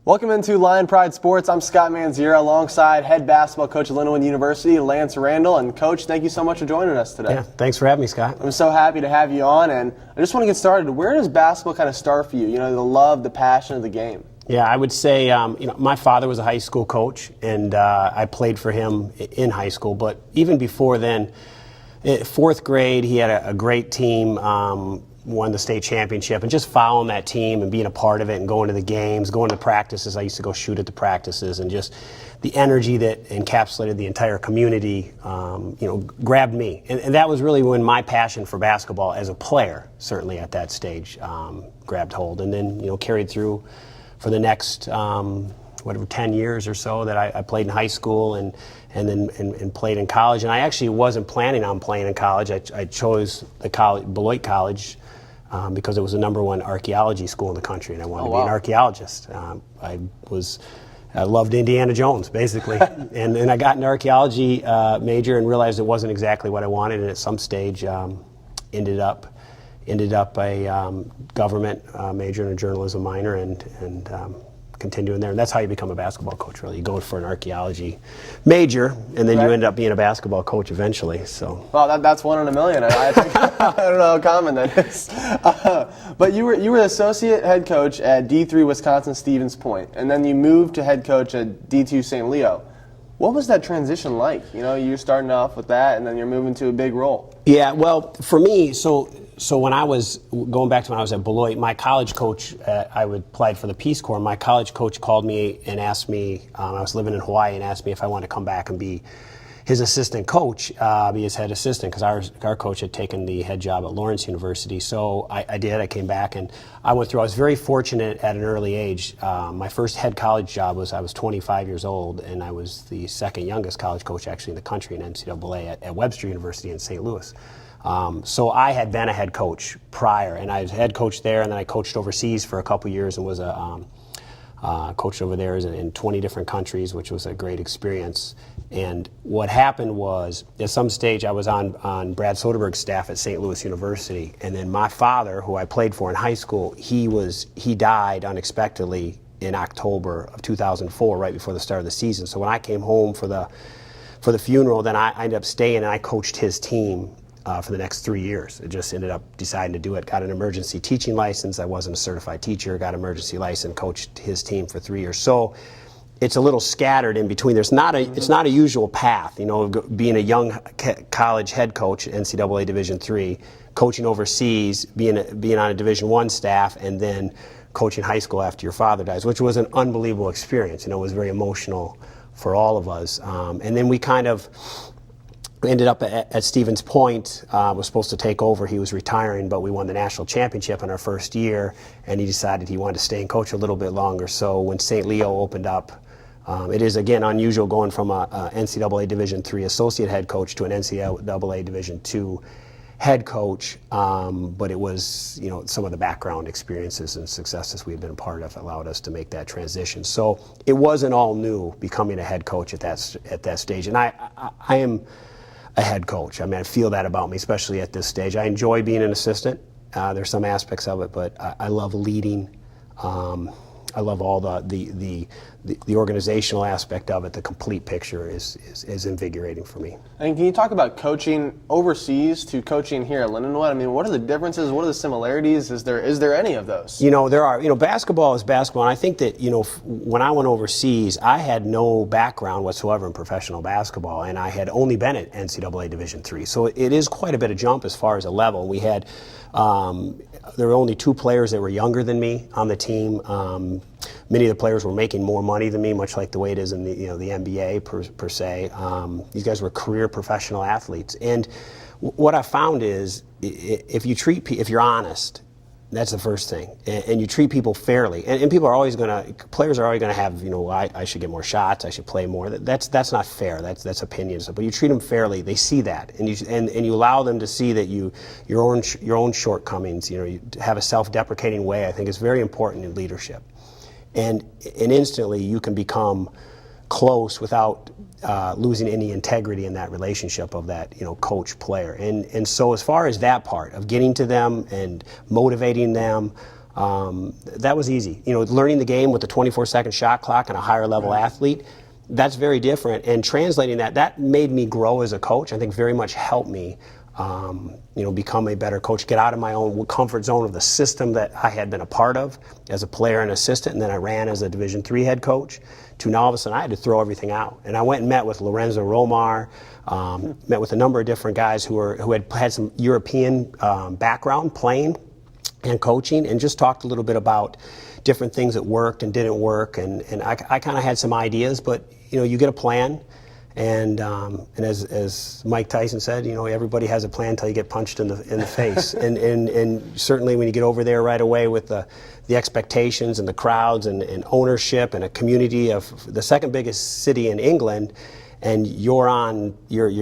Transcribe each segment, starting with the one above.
Welcome into Lion Pride Sports. I'm Scott Manziera alongside head basketball coach at Lindenwood University, Lance Randall. And Coach, thank you so much for joining us today. Yeah, thanks for having me, Scott. I'm so happy to have you on, and I just want to get started. Where does basketball kind of start for you? You know, the love, the passion of the game. Yeah, I would say, my father was a high school coach, and I played for him in high school. But even before then, fourth grade, he had a great team. Won the state championship, and just following that team and being a part of it and going to the games, going to practices. I used to go shoot at the practices, and just the energy that encapsulated the entire community, grabbed me. And that was really when my passion for basketball as a player, certainly at that stage, grabbed hold. And then, carried through for the next, 10 years or so that I played in high school and then played in college. And I actually wasn't planning on playing in college. I chose the Beloit College, because it was the #1 archaeology school in the country, and I wanted to be an archaeologist. I loved Indiana Jones, basically, and I got an archaeology major and realized it wasn't exactly what I wanted, and at some stage ended up a government major and a journalism minor, and continuing there. And that's how you become a basketball coach, really. You go for an archaeology major, and then you end up being a basketball coach eventually. So. Well, that's 1 in a million. I think, I don't know how common that is. But you were associate head coach at D3 Wisconsin Stevens Point, and then you moved to head coach at D2 St. Leo. What was that transition like? You're starting off with that, and then you're moving to a big role. Yeah, well, for me, so when I was going back to when I was at Beloit, my college coach, I applied for the Peace Corps. My college coach called me and asked me, I was living in Hawaii, and asked me if I wanted to come back and be his assistant coach, be his head assistant, because our coach had taken the head job at Lawrence University. So I did. I came back, and I went through. I was very fortunate at an early age. My first head college job was I was 25 years old, and I was the second youngest college coach actually in the country in NCAA at Webster University in St. Louis. So I had been a head coach prior, and I was head coach there, and then I coached overseas for a couple years and was a coached over there in 20 different countries, which was a great experience. And what happened was, at some stage, I was on Brad Soderberg's staff at St. Louis University, and then my father, who I played for in high school, he died unexpectedly in October of 2004, right before the start of the season. So when I came home for the funeral, then I ended up staying, and I coached his team for the next 3 years. I just ended up deciding to do it. Got an emergency teaching license. I wasn't a certified teacher. Got an emergency license. Coached his team for 3 years. So it's a little scattered in between. It's not a usual path. Being a young college head coach at NCAA Division III, coaching overseas, being on a Division I staff, and then coaching high school after your father dies, which was an unbelievable experience. It was very emotional for all of us. And then we kind of ended up at Stevens Point, was supposed to take over. He was retiring, but we won the national championship in our first year, and he decided he wanted to stay and coach a little bit longer. So when St. Leo opened up, it is, again, unusual going from a NCAA Division III associate head coach to an NCAA Division II head coach, but it was, some of the background experiences and successes we've been a part of allowed us to make that transition. So it wasn't all new becoming a head coach at that stage, and I am a head coach. I feel that about me, especially at this stage. I enjoy being an assistant. There's some aspects of it, but I love leading. I love all the organizational aspect of it. The complete picture is invigorating for me. And can you talk about coaching overseas to coaching here at Lindenwood? What are the differences? What are the similarities? Is there any of those? There are. Basketball is basketball, and I think that when I went overseas, I had no background whatsoever in professional basketball, and I had only been at NCAA Division III. So it is quite a bit of jump as far as a level. We had there were only 2 players that were younger than me on the team. Many of the players were making more money than me, much like the way it is in the NBA per se. These guys were career professional athletes, and what I found is if you're honest, that's the first thing, and you treat people fairly, and people are always players are always going to have, I should get more shots, I should play more. That's not fair. That's opinions. But you treat them fairly, they see that, and you allow them to see that your own shortcomings. You have a self-deprecating way. I think is very important in leadership, and instantly you can become close without losing any integrity in that relationship of that coach player. And so as far as that part of getting to them and motivating them, that was easy. Learning the game with the 24-second shot clock and a higher level athlete, that's very different. And translating that made me grow as a coach. I think very much helped me, become a better coach, get out of my own comfort zone of the system that I had been a part of as a player and assistant, and then I ran as a Division III head coach, to now all of a sudden I had to throw everything out. And I went and met with Lorenzo Romar, met with a number of different guys who had some European background playing and coaching, and just talked a little bit about different things that worked and didn't work. And I kind of had some ideas, but you get a plan. And as Mike Tyson said, everybody has a plan until you get punched in the face. and certainly when you get over there right away with the expectations and the crowds and ownership and a community of the second biggest city in England, and your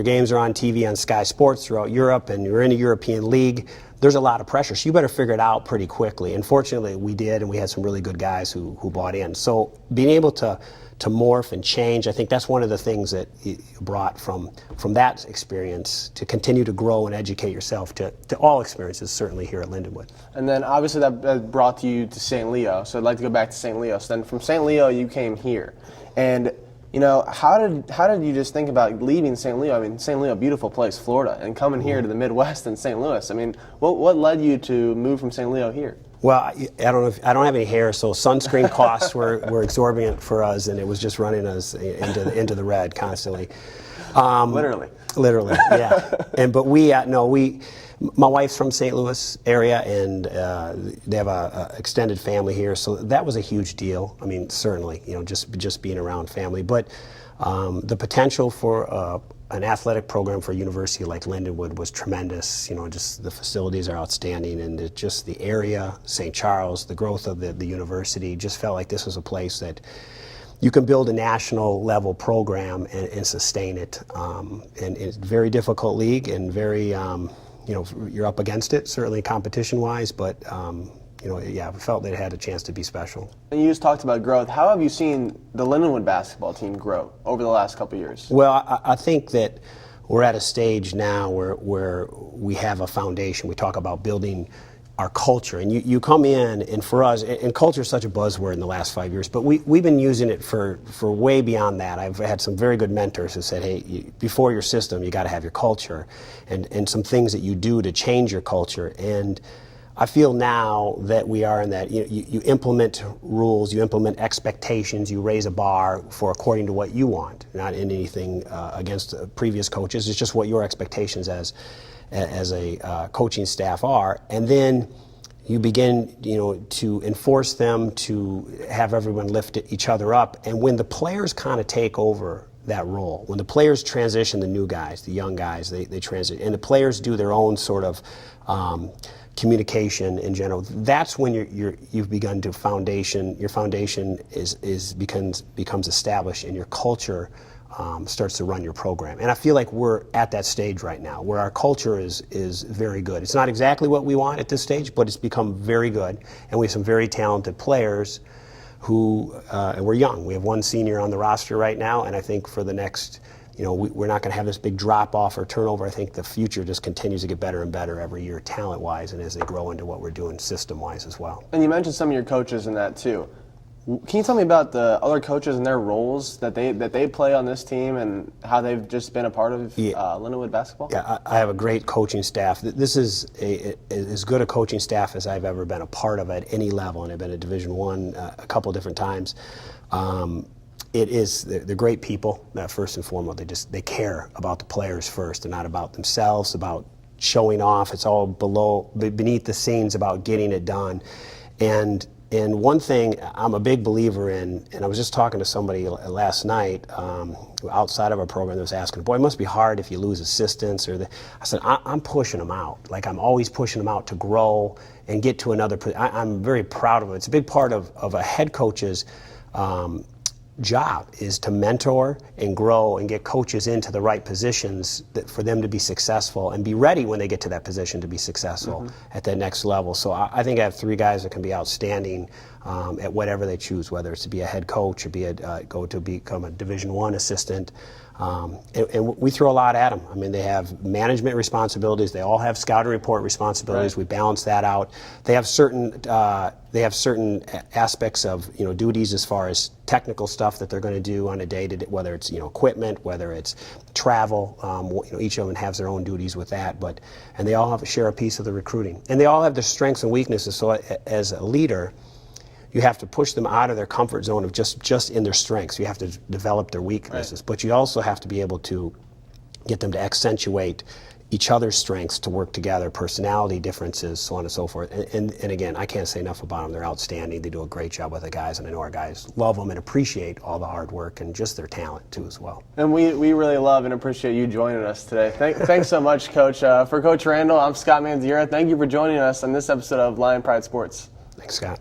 games are on TV on Sky Sports throughout Europe, and you're in a European league, there's a lot of pressure. So you better figure it out pretty quickly. And fortunately we did, and we had some really good guys who bought in. So being able to morph and change, I think that's one of the things that you brought from that experience to continue to grow and educate yourself to all experiences, certainly here at Lindenwood. And then obviously that brought you to St. Leo, so I'd like to go back to St. Leo. So then from St. Leo you came here. And how did you just think about leaving St. Leo? I mean, St. Leo, beautiful place, Florida, and coming here to the Midwest and St. Louis. I mean, what led you to move from St. Leo here? Well, I don't have any hair, so sunscreen costs were exorbitant for us, and it was just running us into the red constantly. Literally, yeah. My wife's from St. Louis area, and they have a extended family here, so that was a huge deal. I mean, certainly, just being around family, but the potential for an athletic program for a university like Lindenwood was tremendous. Just the facilities are outstanding, and just the area, St. Charles, the growth of the university, just felt like this was a place that you can build a national level program and sustain it. And it's a very difficult league, and very, you're up against it, certainly competition-wise, but I felt that it had a chance to be special. And you just talked about growth. How have you seen the Lindenwood basketball team grow over the last couple of years? Well, I think that we're at a stage now where we have a foundation. We talk about building our culture, and you come in, and for us, and culture is such a buzzword in the last 5 years, but we've been using it for way beyond that. I've had some very good mentors who said, hey, before your system, you got to have your culture, and some things that you do to change your culture. And I feel now that we are in that, you implement rules, you implement expectations, you raise a bar for according to what you want, not in anything against previous coaches. It's just what your expectations as a coaching staff are. And then you begin, to enforce them, to have everyone lift each other up. And when the players kind of take over that role, when the players transition, the new guys, the young guys, they transition, and the players do their own sort of communication in general, that's when you've begun to your foundation becomes established, and your culture starts to run your program. And I feel like we're at that stage right now where our culture is very good. It's not exactly what we want at this stage, but it's become very good, and we have some very talented players who, and we're young. We have one senior on the roster right now, and I think for the next, we're not going to have this big drop-off or turnover. I think the future just continues to get better and better every year, talent-wise, and as they grow into what we're doing system-wise as well. And you mentioned some of your coaches in that, too. Can you tell me about the other coaches and their roles that they play on this team, and how they've just been a part of Lindenwood basketball? Yeah, I have a great coaching staff. This is as good a coaching staff as I've ever been a part of at any level, and I've been at Division I a couple different times. They're great people. First and foremost, they care about the players first, and not about themselves, about showing off. It's all beneath the scenes about getting it done. And one thing I'm a big believer in, and I was just talking to somebody last night outside of our program that was asking, boy, it must be hard if you lose assistants. I said, I'm pushing them out. Like, I'm always pushing them out to grow and get to another. I'm very proud of it. It's a big part of a head coach's job is to mentor and grow and get coaches into the right positions for them to be successful and be ready when they get to that position to be successful at that next level. So I think I have three guys that can be outstanding at whatever they choose, whether it's to be a head coach or go to become a Division I assistant. And we throw a lot at them. I mean, they have management responsibilities. They all have scouting report responsibilities. Right. We balance that out. They have certain aspects of duties as far as technical stuff that they're going to do on a day-to-day, whether it's equipment, whether it's travel. Each of them has their own duties with that. And they all share a piece of the recruiting. And they all have their strengths and weaknesses. So as a leader, you have to push them out of their comfort zone of just in their strengths. You have to develop their weaknesses. Right. But you also have to be able to get them to accentuate each other's strengths to work together, personality differences, so on and so forth. And again, I can't say enough about them. They're outstanding. They do a great job with the guys, and I know our guys love them and appreciate all the hard work and just their talent, too, as well. And we really love and appreciate you joining us today. Thanks so much, Coach. For Coach Randall, I'm Scott Manziera. Thank you for joining us on this episode of Lion Pride Sports. Thanks, Scott.